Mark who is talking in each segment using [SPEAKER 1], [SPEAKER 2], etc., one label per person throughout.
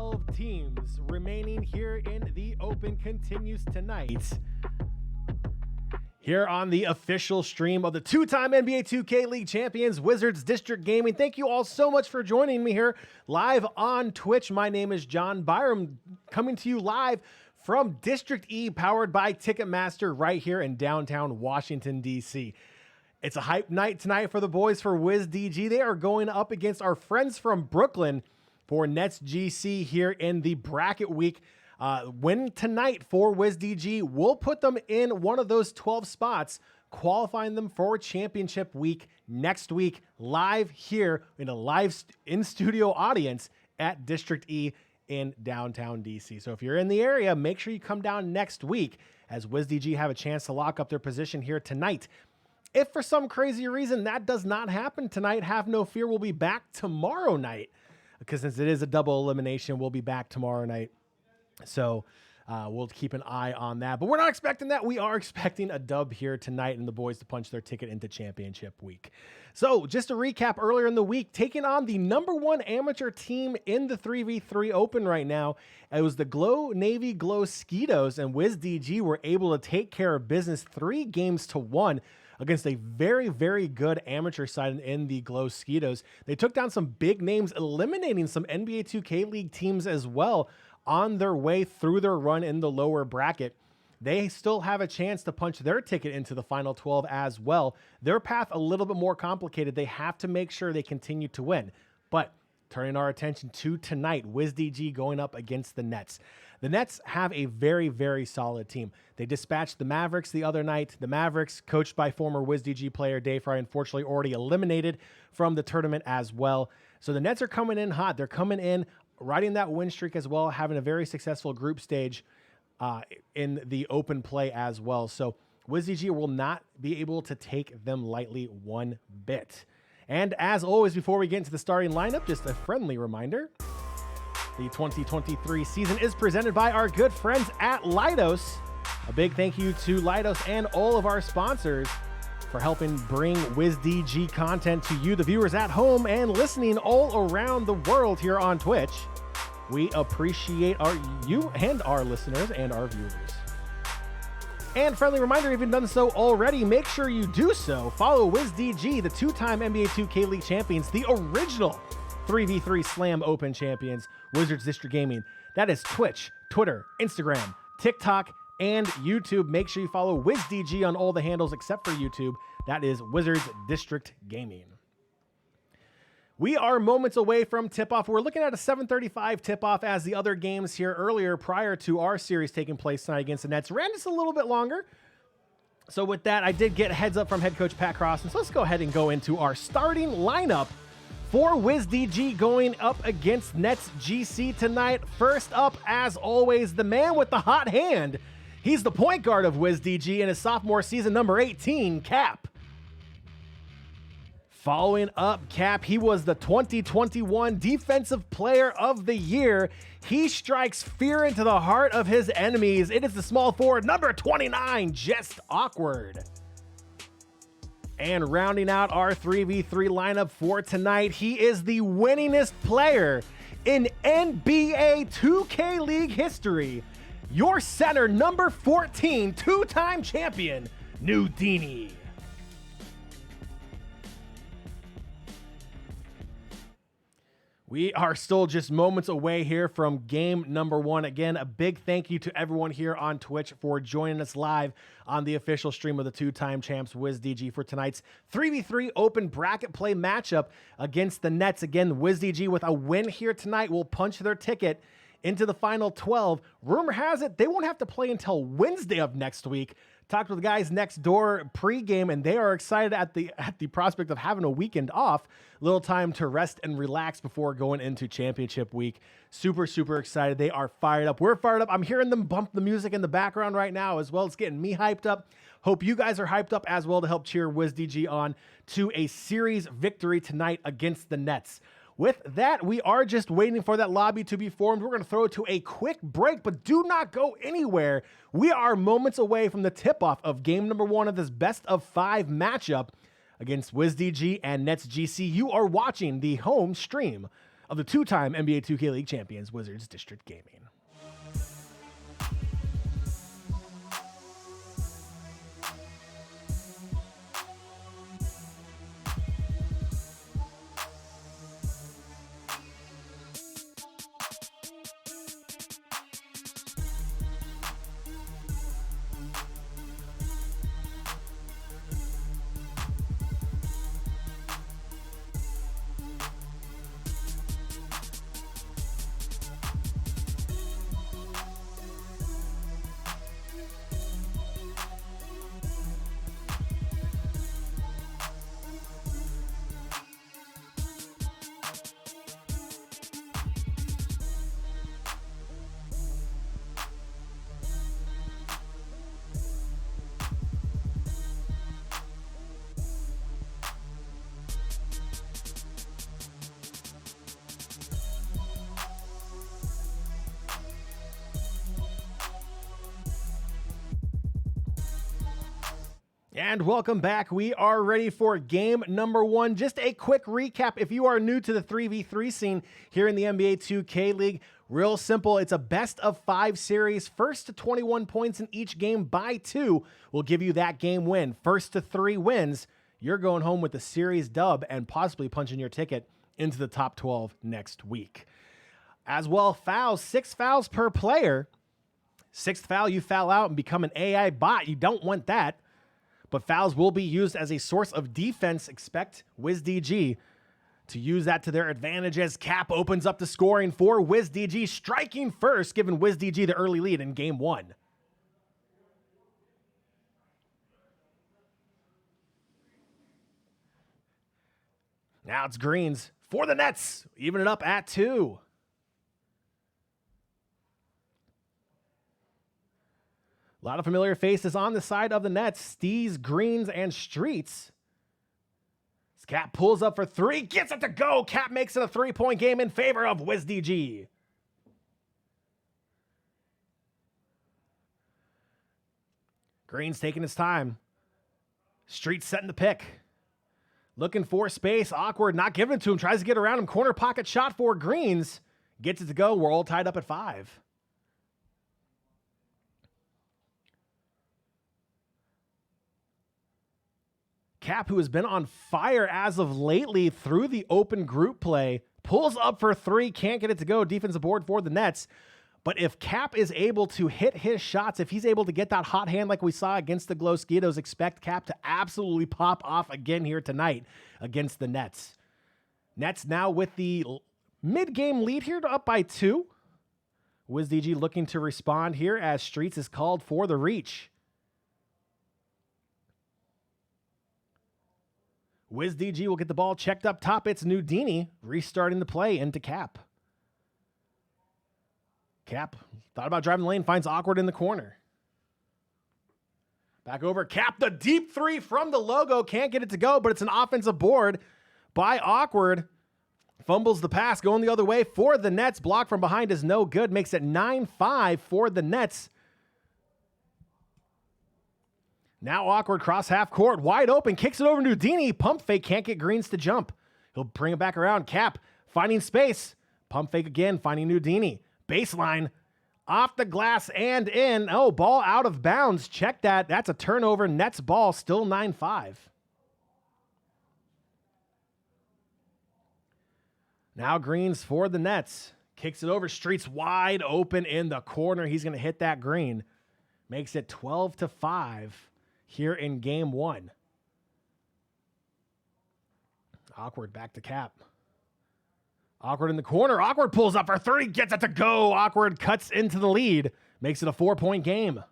[SPEAKER 1] 12 teams remaining here in the Open continues tonight. Here on the official stream of the two-time NBA 2K League champions, Wizards District Gaming. Thank you all so much for joining me here live on Twitch. My name is John Byram, coming to you live from District E, powered by Ticketmaster, right here in downtown Washington, D.C. It's a hype night tonight for the boys for Wizards D.G. They are going up against our friends from Brooklyn for NetsGC here in the bracket week. Win tonight for Wizards D.G. will put them in one of those 12 spots, qualifying them for championship week next week, live here in a live in-studio audience at District E in downtown DC. So if you're in the area, make sure you come down next week as Wizards D.G. have a chance to lock up their position here tonight. If for some crazy reason that does not happen tonight, have no fear, we'll be back tomorrow night. Because since it is a double elimination, we'll be back tomorrow night. So we'll keep an eye on that. But we're not expecting that. We are expecting a dub here tonight and the boys to punch their ticket into championship week. So just to recap, earlier in the week, taking on the #1 amateur team in the 3v3 Open right now, it was the Glow Navy Glow Skeetos, and Wizards D.G. were able to take care of business 3-1 against a very, very good amateur side in the Glow Skeetos. They took down some big names, eliminating some NBA 2K League teams as well on their way through their run in the lower bracket. They still have a chance to punch their ticket into the final 12 as well. Their path a little bit more complicated. They have to make sure they continue to win. But turning our attention to tonight, Wizards D.G. going up against the Nets. The Nets have a very, very solid team. They dispatched the Mavericks the other night. The Mavericks, coached by former Wizards D.G. player Dave Fry, unfortunately already eliminated from the tournament as well. So the Nets are coming in hot. They're coming in, riding that win streak as well, having a very successful group stage in the open play as well. So Wizards D.G. will not be able to take them lightly one bit. And as always, before we get into the starting lineup, just a friendly reminder, the 2023 season is presented by our good friends at Leidos. A big thank you to Leidos and all of our sponsors for helping bring Wizards D.G. content to you, the viewers at home and listening all around the world here on Twitch. We appreciate you and our listeners and our viewers. And friendly reminder, if you've done so already, make sure you do so. Follow Wizards D.G., the two-time NBA 2K League champions, the original 3v3 SLAM Open champions, Wizards District Gaming. That is Twitch, Twitter, Instagram, TikTok, and YouTube. Make sure you follow Wizards D.G. on all the handles except for YouTube. That is Wizards District Gaming. We are moments away from tip-off. We're looking at a 7:35 tip-off as the other games here earlier prior to our series taking place tonight against the Nets ran just a little bit longer. So with that, I did get a heads up from head coach Pat Cross. And so let's go ahead and go into our starting lineup for Wizards D.G. going up against NetsGC tonight. First up, as always, the man with the hot hand. He's the point guard of Wizards D.G. in his sophomore season, number 18, Cap. Following up, Cap, he was the 2021 Defensive Player of the Year. He strikes fear into the heart of his enemies. It is the small forward, number 29, Just Awkward. And rounding out our 3v3 lineup for tonight, he is the winningest player in NBA 2K League history. Your center, number 14, two-time champion, Nudini. We are still just moments away here from game number 1. Again, a big thank you to everyone here on Twitch for joining us live on the official stream of the two-time champs Wizards D.G. for tonight's 3v3 open bracket play matchup against the Nets. Again, Wizards D.G. with a win here tonight will punch their ticket into the final 12. Rumor has it they won't have to play until Wednesday of next week. Talked with the guys next door pregame, and they are excited at the prospect of having a weekend off. Little time to rest and relax before going into championship week. Super, super excited. They are fired up. We're fired up. I'm hearing them bump the music in the background right now as well. It's getting me hyped up. Hope you guys are hyped up as well to help cheer Wizards D.G. on to a series victory tonight against the Nets. With that, we are just waiting for that lobby to be formed. We're going to throw it to a quick break, but do not go anywhere. We are moments away from the tip-off of game number 1 of this best-of-5 matchup against Wizards D.G. and NetsGC. You are watching the home stream of the two-time NBA 2K League champions, Wizards District Gaming. And welcome back. We are ready for game number 1. Just a quick recap. If you are new to the 3v3 scene here in the NBA 2K League, real simple. It's a best of 5 series. First to 21 points in each game by 2 will give you that game win. First to 3 wins, you're going home with the series dub and possibly punching your ticket into the top 12 next week. As well, fouls, 6 fouls per player. 6th foul, you foul out and become an AI bot. You don't want that. But fouls will be used as a source of defense. Expect Wizards D.G to use that to their advantage as Cap opens up the scoring for Wizards D.G, striking first, giving Wizards D.G the early lead in game 1. Now it's Greens for the Nets, even it up at 2. A lot of familiar faces on the side of the Nets. Steez, Greens, and Streets. As Cap pulls up for 3, gets it to go. Cap makes it a 3-point game in favor of Wizards D.G. Greens taking his time. Streets setting the pick. Looking for space. Awkward, not giving it to him. Tries to get around him. Corner pocket shot for Greens. Gets it to go. We're all tied up at 5. Cap, who has been on fire as of lately through the open group play, pulls up for 3, can't get it to go. Defensive board for the Nets. But if Cap is able to hit his shots, if he's able to get that hot hand like we saw against the Glow Skeetos, expect Cap to absolutely pop off again here tonight against the Nets. Nets now with the mid-game lead here, up by 2. Wizards D.G looking to respond here as Streets is called for the reach. Wizards D.G will get the ball checked up top. It's Nudini restarting the play into Cap. Cap thought about driving the lane, finds Awkward in the corner. Back over, Cap, the deep 3 from the logo. Can't get it to go, but it's an offensive board by Awkward. Fumbles the pass, going the other way for the Nets. Block from behind is no good. Makes it 9-5 for the Nets. Now Awkward cross half court, wide open, kicks it over to Nudini. Pump fake, can't get Greens to jump. He'll bring it back around. Cap finding space. Pump fake again, finding Nudini. Baseline, off the glass and in. Oh, ball out of bounds. Check that. That's a turnover. Nets ball, still 9-5. Now Greens for the Nets. Kicks it over. Streets wide open in the corner. He's going to hit that green. Makes it 12-5 here in game 1. Awkward back to Cap. Awkward in the corner. Awkward pulls up for 30. Gets it to go. Awkward cuts into the lead. Makes it a 4-point game.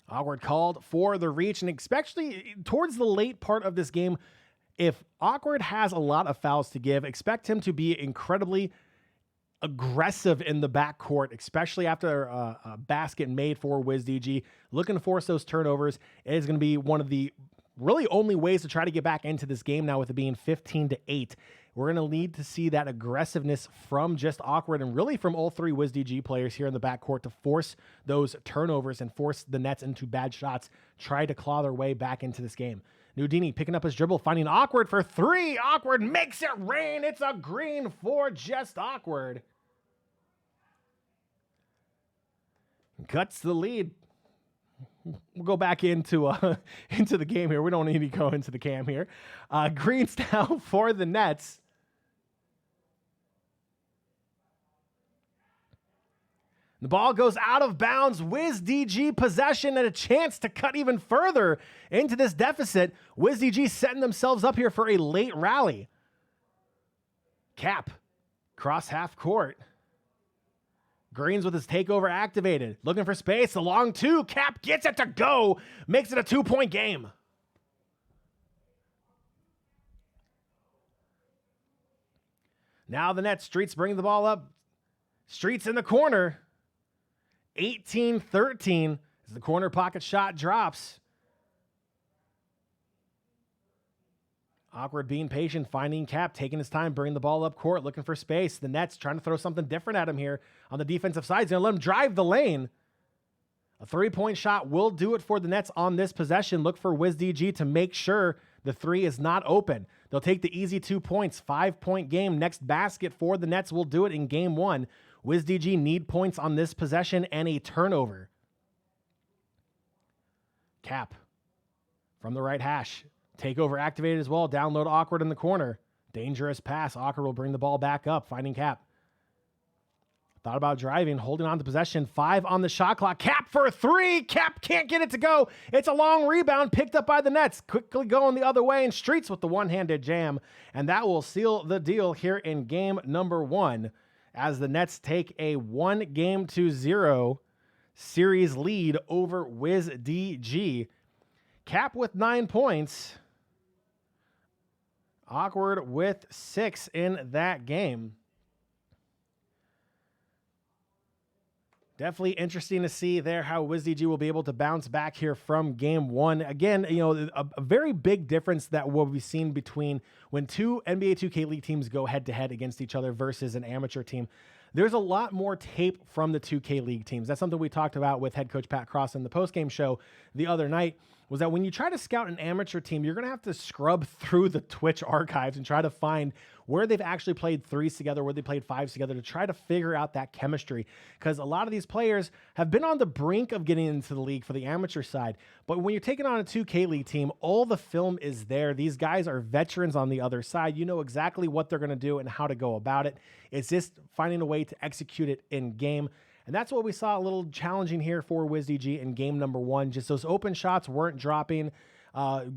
[SPEAKER 1] Awkward called for the reach, and especially towards the late part of this game, if Awkward has a lot of fouls to give, expect him to be incredibly aggressive in the backcourt, especially after a basket made for Wizards D.G. Looking to force those turnovers. It is going to be one of the really only ways to try to get back into this game now, with it being 15-8. We're going to need to see that aggressiveness from just Awkward and really from all 3 Wizards D.G players here in the backcourt to force those turnovers and force the Nets into bad shots, try to claw their way back into this game. Nudini picking up his dribble, finding Awkward for three. Awkward makes it rain. It's a green for just Awkward. Cuts the lead. We'll go back into the game here. We don't need to go into the cam here. Greens now for the Nets. The ball goes out of bounds. Wizards D.G possession and a chance to cut even further into this deficit. Wizards D.G setting themselves up here for a late rally. Cap, cross half court. Greens with his takeover activated. Looking for space. The long two. Cap gets it to go. Makes it a 2-point game. Now the Nets. Streets bring the ball up. Streets in the corner. 18-13 as the corner pocket shot drops. Awkward being patient, finding Cap, taking his time, bringing the ball up court, looking for space. The Nets trying to throw something different at him here on the defensive side. He's going to let him drive the lane. A 3-point shot will do it for the Nets on this possession. Look for Wizards D.G to make sure the three is not open. They'll take the easy 2 points, 5-point game. Next basket for the Nets will do it in game one. Wizards D.G need points on this possession and a turnover. Cap from the right hash. Takeover activated as well. Download Awkward in the corner. Dangerous pass. Awkward will bring the ball back up, finding Cap. Thought about driving, holding on to possession. 5 on the shot clock. Cap for a 3. Cap can't get it to go. It's a long rebound picked up by the Nets. Quickly going the other way, and Streets with the one-handed jam. And that will seal the deal here in game number 1 as the Nets take a 1-0 series lead over Wizards D.G. Cap with 9 points. Awkward with 6 in that game. Definitely interesting to see there how Wizards D.G will be able to bounce back here from game 1. Again, you know, a very big difference that will be seen between when two NBA 2K League teams go head-to-head against each other versus an amateur team. There's a lot more tape from the 2K League teams. That's something we talked about with head coach Pat Cross in the postgame show the other night, was that when you try to scout an amateur team, you're going to have to scrub through the Twitch archives and try to find where they've actually played 3s together, where they played 5s together, to try to figure out that chemistry. Because a lot of these players have been on the brink of getting into the league for the amateur side. But when you're taking on a 2K League team, all the film is there. These guys are veterans on the other side. You know exactly what they're going to do and how to go about it. It's just finding a way to execute it in game. And that's what we saw a little challenging here for Wizards D.G in game number 1. Just those open shots weren't dropping.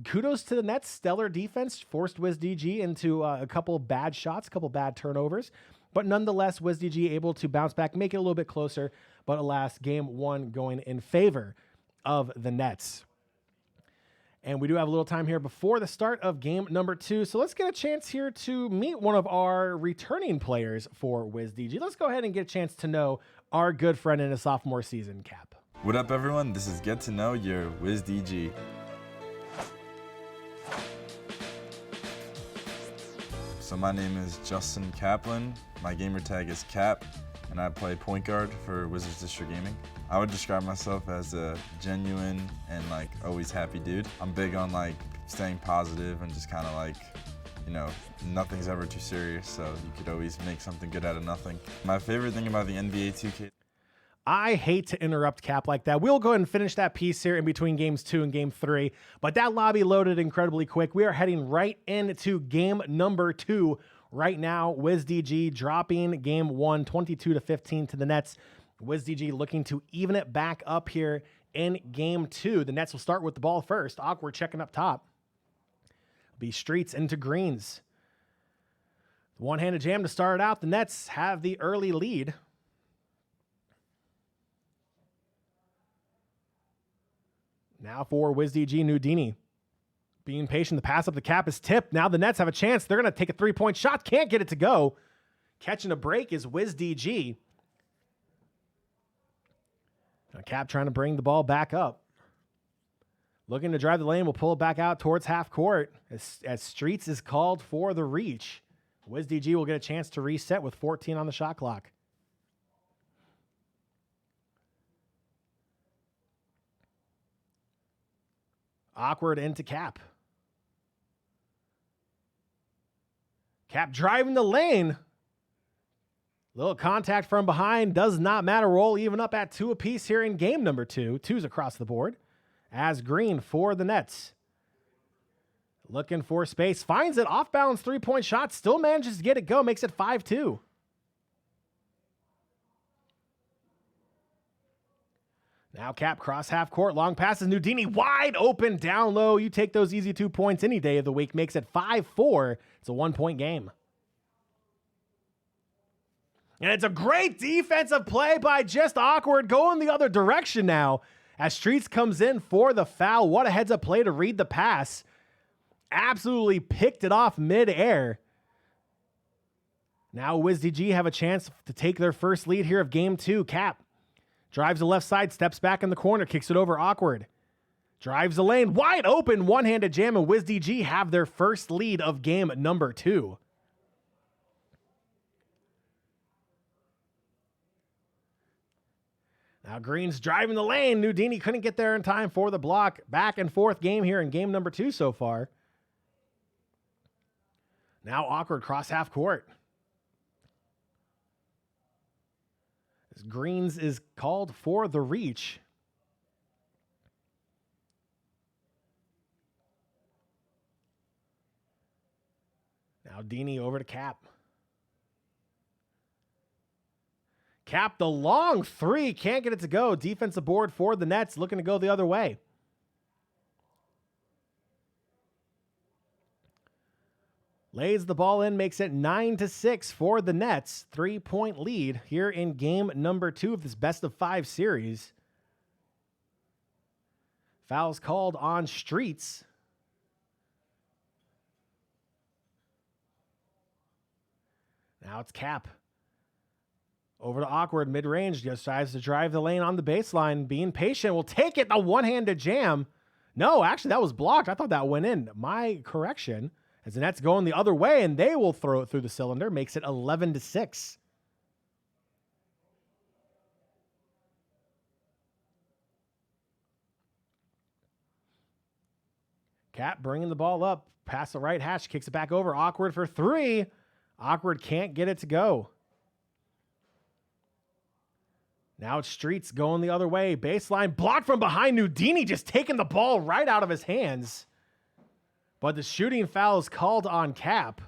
[SPEAKER 1] Kudos to the Nets. Stellar defense forced Wizards D.G into a couple bad shots, a couple bad turnovers. But nonetheless, Wizards D.G able to bounce back, make it a little bit closer. But alas, game 1 going in favor of the Nets. And we do have a little time here before the start of game number 2. So let's get a chance here to meet one of our returning players for Wizards D.G. Let's go ahead and get a chance to know our good friend in his sophomore season, Cap.
[SPEAKER 2] What up, everyone? This is Get to Know Your Wizards D.G. So my name is Justin Kaplan. My gamer tag is Cap, and I play point guard for Wizards District Gaming. I would describe myself as a genuine and always happy dude. I'm big on staying positive and just kind of you know, nothing's ever too serious, so you could always make something good out of nothing. My favorite thing about the NBA 2K...
[SPEAKER 1] I hate to interrupt Cap like that. We'll go ahead and finish that piece here in between games 2 and game 3, but that lobby loaded incredibly quick. We are heading right into game number 2 right now. Wizards D.G dropping game 1, 22-15 to the Nets. Wizards D.G looking to even it back up here in game 2. The Nets will start with the ball first. Awkward checking up top. Be Streets into Greens. One-handed jam to start it out. The Nets have the early lead. Now for Wizards D.G, Nudini. Being patient, the pass up the Cap is tipped. Now the Nets have a chance. They're going to take a 3-point shot. Can't get it to go. Catching a break is Wizards D.G. Cap trying to bring the ball back up. Looking to drive the lane. We'll pull it back out towards half court as Streets is called for the reach. Wizards D.G will get a chance to reset with 14 on the shot clock. Awkward into Cap. Cap driving the lane. Little contact from behind, does not matter. Roll even up at 2 apiece here in game number 2. 2's across the board. As Green for the Nets. Looking for space, finds it, off balance 3-point shot, still manages to get it go, makes it 5-2. Now Cap cross half court, long passes, Nudini wide open, down low. You take those easy 2 points any day of the week, makes it 5-4. It's a 1-point game. And it's a great defensive play by just Awkward, going the other direction now. As Streets comes in for the foul. What a heads-up play to read the pass. Absolutely picked it off mid-air. Now Wizards D.G have a chance to take their first lead here of game 2. Cap drives the left side, steps back in the corner, kicks it over Awkward. Drives the lane, wide open, one-handed jam, and Wizards D.G have their first lead of game number 2. Now Green's driving the lane. Nudini couldn't get there in time for the block. Back and forth game here in game number 2 so far. Now Awkward cross half court. As Greens is called for the reach. Now Dini over to Cap. Cap the long 3, can't get it to go. Defensive board for the Nets, looking to go the other way. Lays the ball in, makes it 9-6 for the Nets. 3-point lead here in game number 2 of this best of 5 series. Fouls called on Streets. Now it's Cap. Over to Awkward, mid-range, just tries to drive the lane on the baseline. Being patient, will take it, a one-handed jam. No, actually, that was blocked. I thought that went in. My correction. As the Nets going the other way, and they will throw it through the cylinder. Makes it 11-6. Cap bringing the ball up. Past the right hash, kicks it back over. Awkward for 3. Awkward can't get it to go. Now it's Streets going the other way. Baseline blocked from behind. Nudini just taking the ball right out of his hands. But the shooting foul is called on Cap.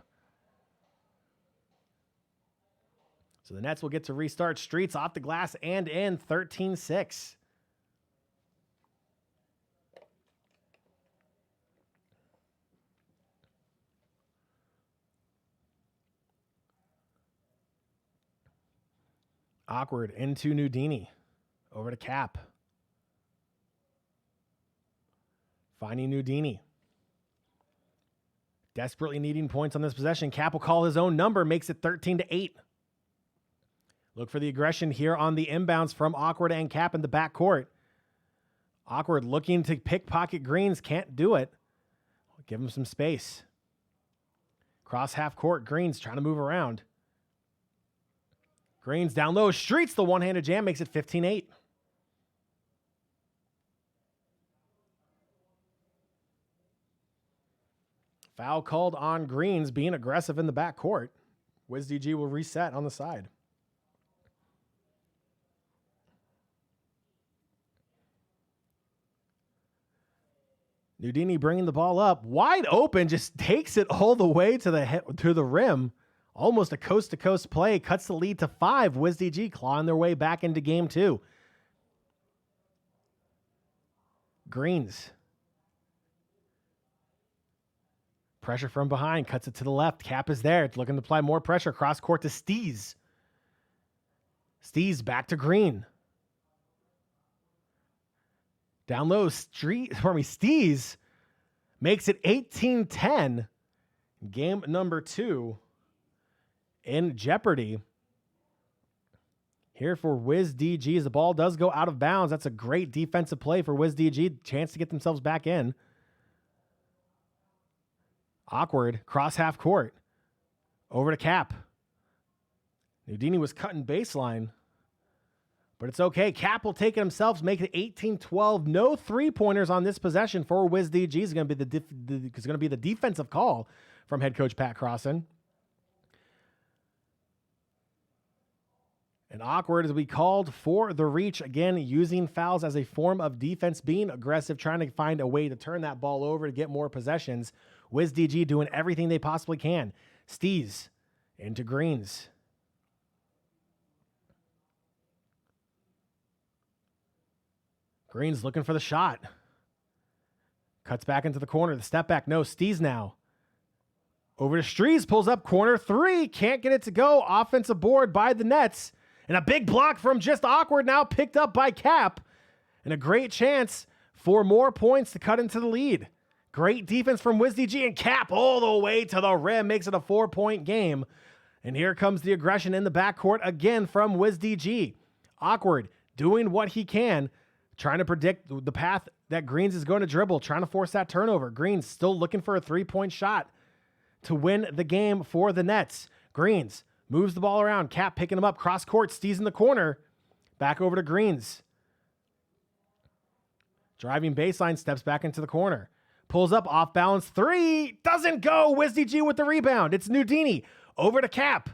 [SPEAKER 1] So the Nets will get to restart. Streets off the glass and in, 13-6. Awkward into Nudini. Over to Cap. Finding Nudini. Desperately needing points on this possession. Cap will call his own number. Makes it 13-8. Look for the aggression here on the inbounds from Awkward and Cap in the backcourt. Awkward looking to pickpocket Greens. Can't do it. Give him some space. Cross half court. Greens trying to move around. Greens down low. Streets the one-handed jam. Makes it 15-8. Foul called on Greens being aggressive in the backcourt. Wizards D.G will reset on the side. Nudini bringing the ball up. Wide open. Just takes it all the way to the rim. Almost a coast-to-coast play. Cuts the lead to 5. Wizards D.G clawing their way back into game 2. Greens. Pressure from behind. Cuts it to the left. Cap is there. It's looking to apply more pressure. Cross court to Steez. Steez back to Green. Down low. Steez makes it 18-10. Game number 2 in jeopardy here for Wizards D.G. As the ball does go out of bounds. That's a great defensive play for Wizards D.G. Chance to get themselves back in. Awkward. Cross half court. Over to Cap. Nudini was cutting baseline. But it's okay. Cap will take it himself. Make it 18-12. No three-pointers on this possession for Wizards D.G. Is going to be the defensive call from head coach Pat Crossan. And Awkward as we called for the reach, again, using fouls as a form of defense, being aggressive, trying to find a way to turn that ball over to get more possessions. Wizards D.G doing everything they possibly can. Steez into Greens. Greens looking for the shot. Cuts back into the corner. The step back. No, Steez now. Over to Strees. Pulls up corner three. Can't get it to go. Offensive board by the Nets. And a big block from just Awkward now picked up by Cap. And a great chance for more points to cut into the lead. Great defense from Wizards D.G and Cap all the way to the rim. Makes it a 4-point game. And here comes the aggression in the backcourt again from Wizards D.G. Awkward doing what he can. Trying to predict the path that Greens is going to dribble. Trying to force that turnover. Greens still looking for a 3-point shot to win the game for the Nets. Greens moves the ball around. Cap picking him up. Cross court. Steez in the corner. Back over to Greens. Driving baseline. Steps back into the corner. Pulls up. Off balance. Three. Doesn't go. Wizards D.G with the rebound. It's Nudini. Over to Cap.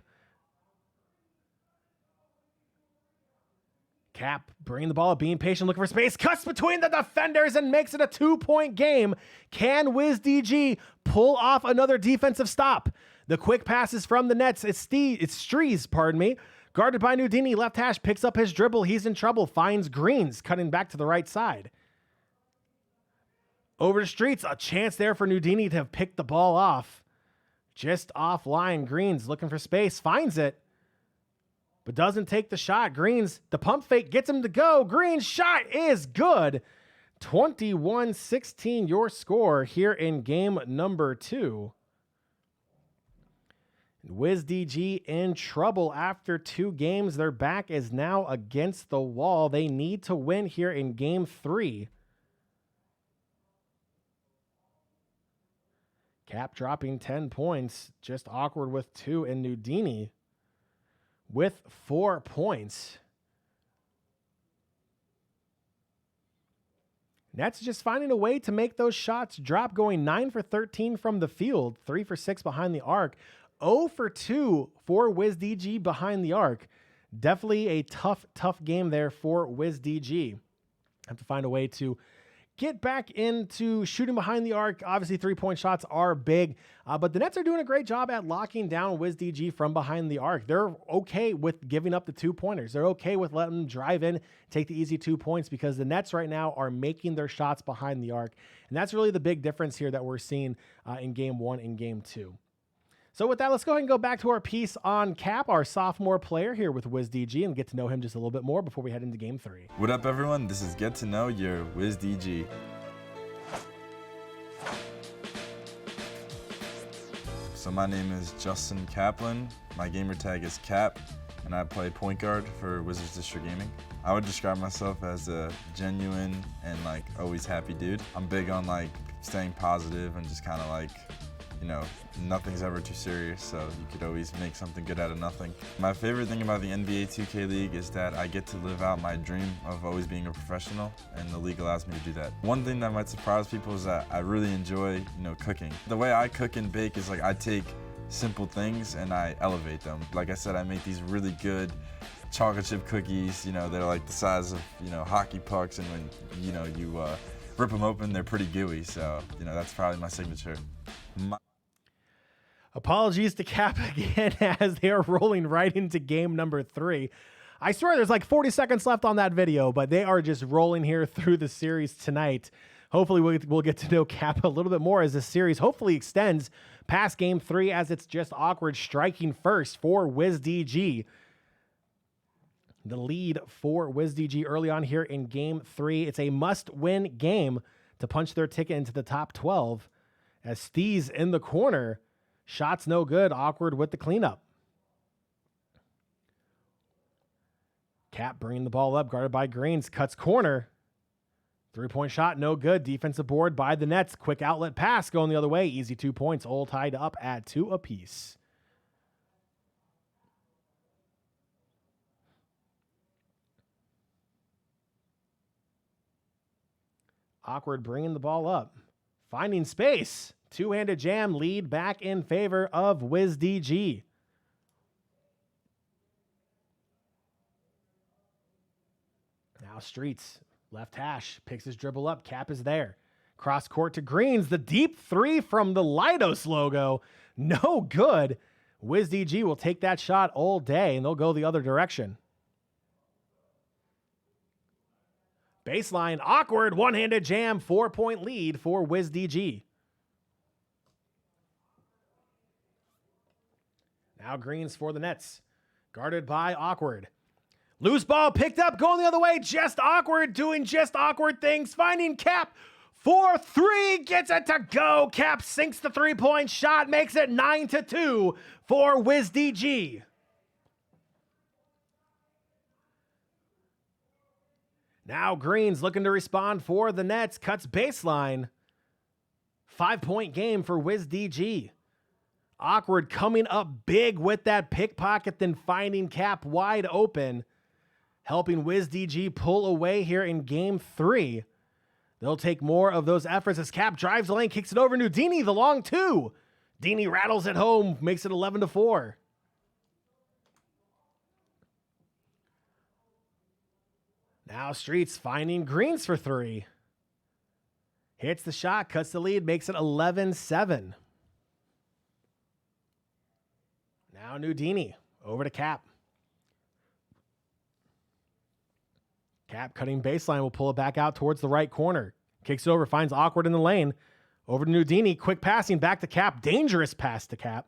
[SPEAKER 1] Cap bringing the ball up. Being patient. Looking for space. Cuts between the defenders and makes it a 2-point game. Can Wizards D.G pull off another defensive stop? The quick passes from the Nets. It's Strees, pardon me. Guarded by Nudini. Left hash picks up his dribble. He's in trouble. Finds Greens. Cutting back to the right side. Over to Streets. A chance there for Nudini to have picked the ball off. Just offline. Greens looking for space. Finds it. But doesn't take the shot. Greens, the pump fake gets him to go. Greens' shot is good. 21-16 your score here in game number 2. Wizards D.G in trouble after 2 games. Their back is now against the wall. They need to win here in game 3. Cap dropping 10 points. Just Awkward with 2, and Nudini with 4 points. Nets just finding a way to make those shots drop, going 9 for 13 from the field, 3 for 6 behind the arc, 0 for 2 for Wizards D.G behind the arc. Definitely a tough game there for Wizards D.G. Have to find a way to get back into shooting behind the arc. Obviously, 3-point shots are big, but the Nets are doing a great job at locking down Wizards D.G from behind the arc. They're okay with giving up the 2-pointers. They're okay with letting them drive in, take the easy 2 points, because the Nets right now are making their shots behind the arc. And that's really the big difference here that we're seeing in game 1 and game 2. So with that, let's go ahead and go back to our piece on Cap, our sophomore player here with Wizards D.G, and get to know him just a little bit more before we head into game 3.
[SPEAKER 2] What up, everyone? This is Get to Know Your Wizards D.G. So my name is Justin Kaplan. My gamer tag is Cap, and I play point guard for Wizards District Gaming. I would describe myself as a genuine and always happy dude. I'm big on staying positive and just kind of nothing's ever too serious, so you could always make something good out of nothing. My favorite thing about the NBA 2K League is that I get to live out my dream of always being a professional, and the league allows me to do that. One thing that might surprise people is that I really enjoy, cooking. The way I cook and bake is I take simple things and I elevate them. Like I said, I make these really good chocolate chip cookies, they're the size of, hockey pucks, and when, you rip them open, they're pretty gooey, so, that's probably my signature.
[SPEAKER 1] Apologies to Cap again as they are rolling right into game number 3. I swear there's 40 seconds left on that video, but they are just rolling here through the series tonight. Hopefully we'll get to know Cap a little bit more as this series hopefully extends past game 3, as it's just Awkward striking first for Wizards D.G. The lead for Wizards D.G early on here in game 3. It's a must-win game to punch their ticket into the top 12. As Steez in the corner, shots no good. Awkward with the cleanup. Cap bringing the ball up, guarded by Greens, cuts corner. 3-point shot, no good. Defensive board by the Nets. Quick outlet pass going the other way. Easy 2 points, all tied up at 2 apiece. Awkward bringing the ball up. Finding space. Two-handed jam, lead back in favor of Wizards D.G. Now Streets, left hash, picks his dribble up. Cap is there. Cross court to Greens. The deep three from the Leidos logo. No good. Wizards D.G will take that shot all day, and they'll go the other direction. Baseline, awkward, one-handed jam, 4-point lead for Wizards D.G. Now Greens for the Nets. Guarded by Awkward. Loose ball picked up, going the other way. Just Awkward doing just awkward things. Finding Cap for three. Gets it to go. Cap sinks the three-point shot. Makes it 9-2 for Wizards D.G. Now Greens looking to respond for the Nets. Cuts baseline. 5-point game for Wizards D.G. Awkward coming up big with that pickpocket, then finding Cap wide open, helping Wizards D.G pull away here in game 3. They'll take more of those efforts as Cap drives the lane, kicks it over. Nudini, the long two. Dini rattles it home, makes it 11-4. Now Streets finding Greens for three. Hits the shot, cuts the lead, makes it 11-7. Now Nudini, over to Cap. Cap cutting baseline, will pull it back out towards the right corner. Kicks it over, finds Awkward in the lane. Over to Nudini, quick passing, back to Cap. Dangerous pass to Cap.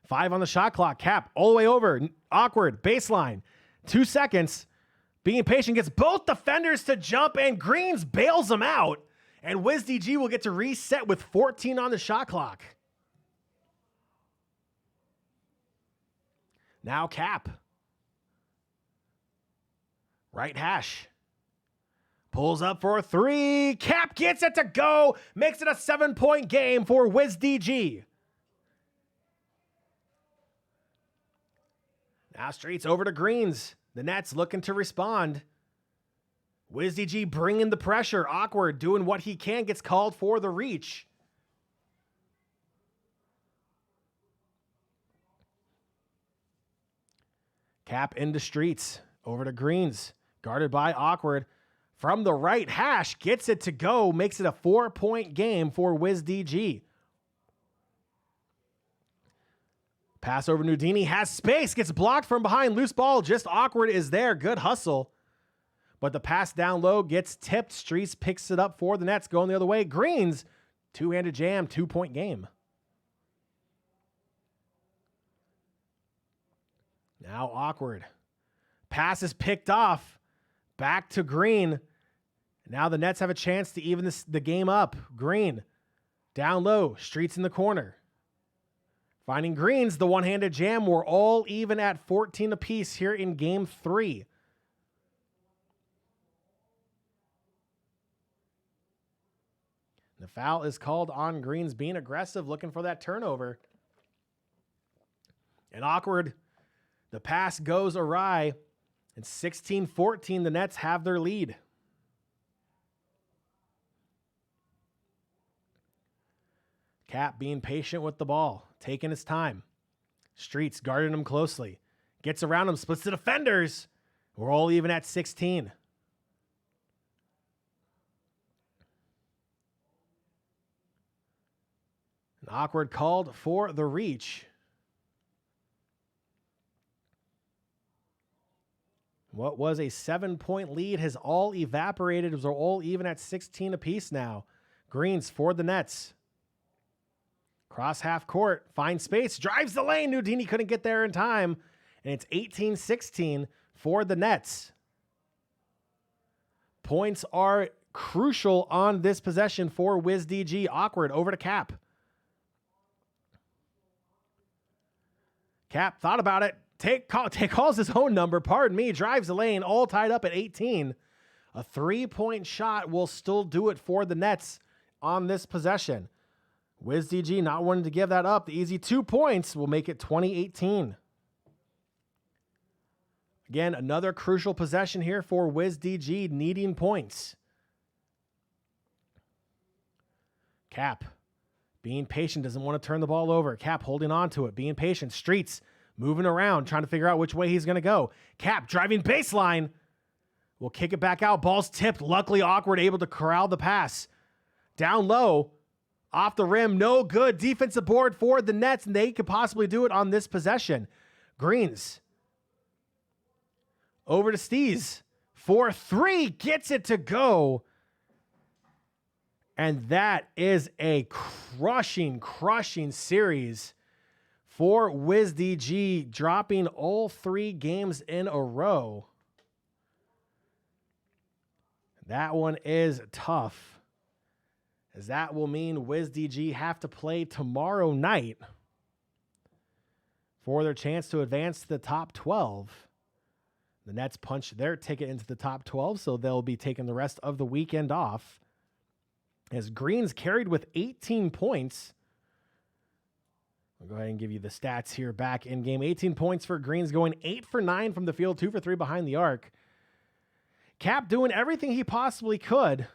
[SPEAKER 1] 5 on the shot clock. Cap all the way over. Awkward, baseline. 2 seconds. Being patient, gets both defenders to jump, and Greens bails them out. And Wizards D.G will get to reset with 14 on the shot clock. Now Cap. Right hash. Pulls up for a three. Cap gets it to go. Makes it a 7-point game for Wizards D.G. Now Streets over to Greens. The Nets looking to respond. Wizards D.G bringing the pressure. Awkward doing what he can. Gets called for the reach. Cap into Streets. Over to Greens. Guarded by Awkward. From the right hash. Gets it to go. Makes it a 4-point game for Wizards D.G. Pass over Nudini. Has space. Gets blocked from behind. Loose ball. Just Awkward is there. Good hustle. But the pass down low gets tipped. Streets picks it up for the Nets. Going the other way. Greens. Two-handed jam. 2-point game. Now Awkward. Pass is picked off. Back to Green. Now the Nets have a chance to even the game up. Green. Down low. Streets in the corner. Finding Greens. The one-handed jam. We're all even at 14 apiece here in game 3. The foul is called on Greens being aggressive, looking for that turnover. And Awkward. The pass goes awry, and 16-14, the Nets have their lead. Cap being patient with the ball, taking his time. Streets guarding him closely. Gets around him, splits the defenders. We're all even at 16. An Awkward called for the reach. What was a 7-point lead has all evaporated. We're all even at 16 apiece now. Greens for the Nets. Cross half court. Finds space. Drives the lane. Nudini couldn't get there in time. And it's 18-16 for the Nets. Points are crucial on this possession for Wizards D.G. Awkward over to Cap. Cap thought about it. Calls his own number, pardon me, drives the lane, all tied up at 18. A 3-point shot will still do it for the Nets on this possession. Wizards D.G not wanting to give that up. The easy 2 points will make it 20-18. Again, another crucial possession here for Wizards D.G needing points. Cap being patient, doesn't want to turn the ball over. Cap holding on to it, being patient. Streets moving around, trying to figure out which way he's going to go. Cap driving baseline. will kick it back out. Ball's tipped. Luckily, Awkward able to corral the pass. Down low, off the rim. No good. Defensive board for the Nets, and they could possibly do it on this possession. Greens. Over to Steez. For 3. Gets it to go. And that is a crushing series for Wizards D.G, dropping all 3 games in a row. That one is tough, as that will mean Wizards D.G have to play tomorrow night for their chance to advance to the top 12. The Nets punched their ticket into the top 12, so they'll be taking the rest of the weekend off. As Greens carried with 18 points. I'll go ahead and give you the stats here back in game. 18 points for Greens, going 8 for 9 from the field, 2 for 3 behind the arc. Cap doing everything he possibly could.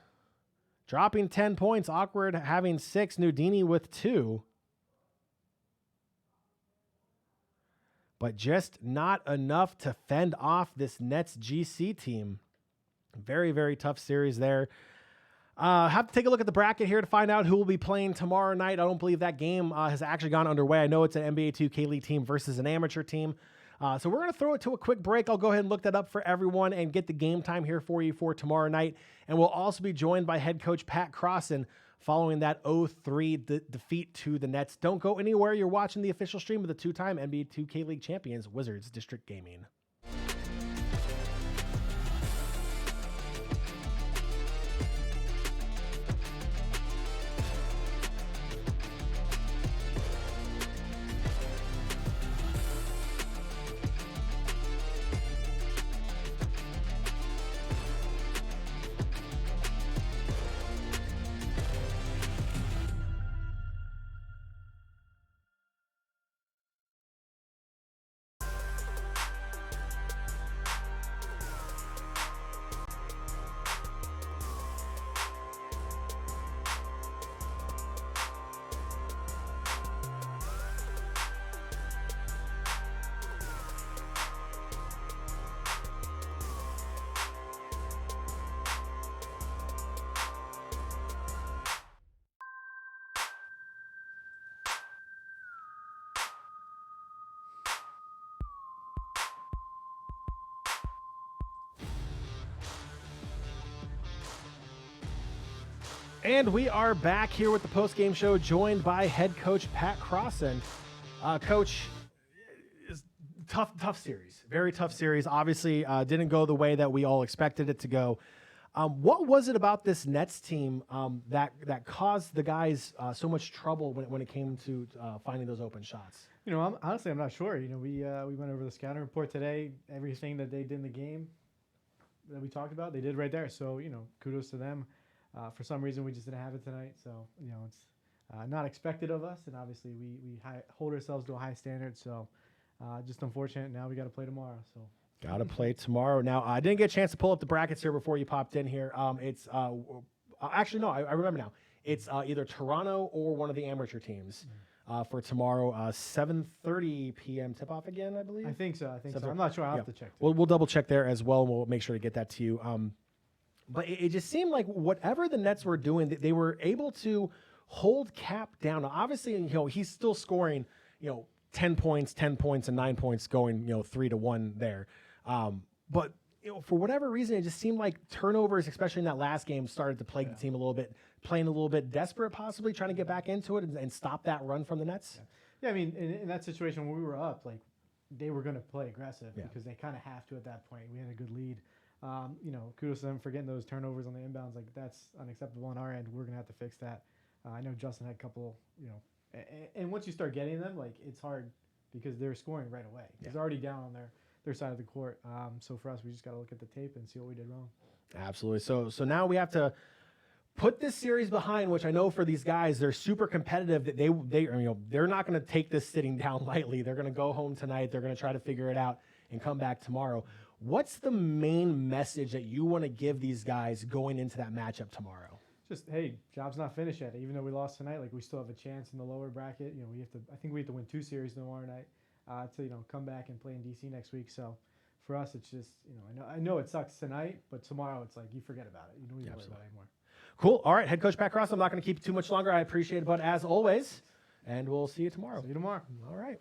[SPEAKER 1] Dropping 10 points. Awkward having 6. Nudini with 2. But just not enough to fend off this NetsGC team. Very tough series there. Have to take a look at the bracket here to find out who will be playing tomorrow night. I don't believe that game has actually gone underway. I know it's an NBA 2K League team versus an amateur team. So we're going to throw it to a quick break. I'll go ahead and look that up for everyone and get the game time here for you for tomorrow night. And we'll also be joined by head coach Pat Crossan following that 0-3 defeat to the Nets. Don't go anywhere. You're watching the official stream of the 2-time NBA 2K League champions, Wizards District Gaming. And we are back here with the post-game show, joined by head coach Pat Crossan. Coach, tough series, very tough series. Obviously, didn't go the way that we all expected it to go. What was it about this Nets team that caused the guys so much trouble when it came to finding those open shots?
[SPEAKER 3] You know, honestly, I'm not sure. You know, we went over the scouting report today. Everything that they did in the game that we talked about, they did right there. So, you know, kudos to them. For some reason, we just didn't have it tonight. So, you know, it's not expected of us. And obviously, we hold ourselves to a high standard. So, just unfortunate. Now we got to play tomorrow. So.
[SPEAKER 1] Got to play tomorrow. Now, I didn't get a chance to pull up the brackets here before you popped in here. It's actually, no, I remember now. It's either Toronto or one of the amateur teams for tomorrow, 7:30 p.m. tip-off again, I believe?
[SPEAKER 3] I think so. I'm not sure. I'll have to check.
[SPEAKER 1] We'll double check there as well, and we'll make sure to get that to you. But it just seemed like whatever the Nets were doing, they were able to hold Cap down. Now, obviously, you know, he's still scoring, 10 points, and 9 points going, 3-1 there. But for whatever reason, it just seemed like turnovers, especially in that last game, started to plague the team a little bit, playing a little bit desperate, possibly trying to get back into it and stop that run from the Nets.
[SPEAKER 3] Yeah, I mean, in that situation when we were up, like they were going to play aggressive because they kind of have to at that point. We had a good lead. Kudos to them for getting those turnovers on the inbounds. Like that's unacceptable on our end. We're going to have to fix that. I know Justin had a couple, and once you start getting them, like it's hard because they're scoring right away. It's already down on their side of the court. So for us, we just got to look at the tape and see what we did wrong.
[SPEAKER 1] Absolutely. So now we have to put this series behind, which I know for these guys, they're super competitive. That they're not going to take this sitting down lightly. They're going to go home tonight. They're going to try to figure it out and come back tomorrow. What's the main message that you want to give these guys going into that matchup tomorrow?
[SPEAKER 3] Just, hey, job's not finished yet. Even though we lost tonight, like we still have a chance in the lower bracket. I think we have to win 2 series tomorrow night to come back and play in DC next week. So for us, it's just, I know it sucks tonight, but tomorrow it's like you forget about it. You don't even worry about it anymore.
[SPEAKER 1] Cool. All right, head coach Pat Cross. I'm not going to keep you too much longer. I appreciate it, but as always, and we'll see you tomorrow.
[SPEAKER 3] See you tomorrow.
[SPEAKER 1] All right.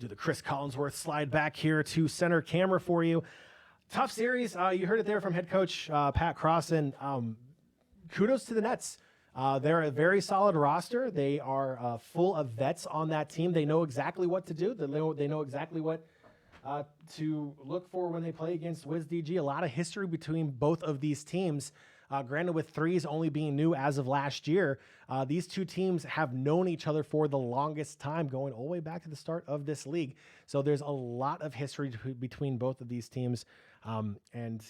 [SPEAKER 1] Do the Chris Collinsworth slide back here to center camera for you. Tough series. You heard it there from head coach Pat Cross, and kudos to the Nets. They're a very solid roster. They are full of vets on that team. They know exactly what to do. They know exactly what to look for when they play against Wizards D.G. A lot of history between both of these teams. Granted, with threes only being new as of last year, these two teams have known each other for the longest time, going all the way back to the start of this league. So there's a lot of history between both of these teams. And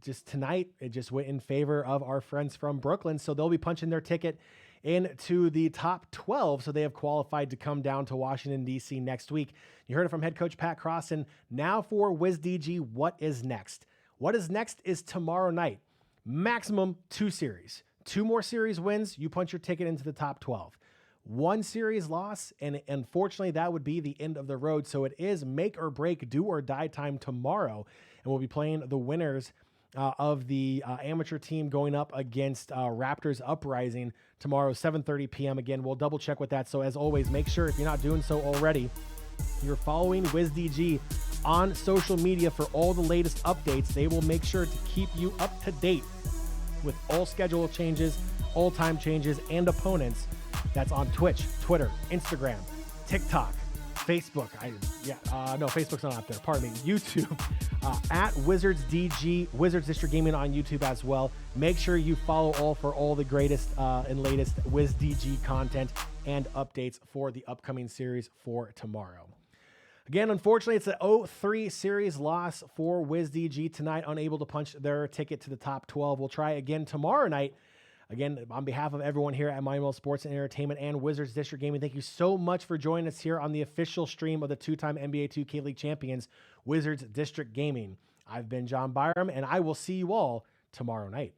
[SPEAKER 1] just tonight, it just went in favor of our friends from Brooklyn. So they'll be punching their ticket into the top 12. So they have qualified to come down to Washington, D.C. next week. You heard it from head coach Pat Cross. And now for Wiz DG, what is next? What is next is tomorrow night. Maximum 2 series. 2 more series wins, you punch your ticket into the top 12. 1 series loss, and unfortunately, that would be the end of the road. So it is make or break, do or die time tomorrow. And we'll be playing the winners of the amateur team going up against Raptors Uprising tomorrow, 7:30 p.m. Again, we'll double check with that. So as always, make sure if you're not doing so already, you're following WizDG on social media for all the latest updates. They will make sure to keep you up to date with all schedule changes, all time changes, and opponents. That's on Twitch, Twitter, Instagram, TikTok, Facebook. No, Facebook's not up there. Pardon me. YouTube, at Wizards D.G, Wizards District Gaming on YouTube as well. Make sure you follow all for all the greatest and latest Wiz DG content and updates for the upcoming series for tomorrow. Again, unfortunately, it's an 0-3 series loss for Wiz DG tonight, unable to punch their ticket to the top 12. We'll try again tomorrow night. Again, on behalf of everyone here at Monumental Sports and Entertainment and Wizards District Gaming, thank you so much for joining us here on the official stream of the 2-time NBA 2K League champions, Wizards District Gaming. I've been John Byram, and I will see you all tomorrow night.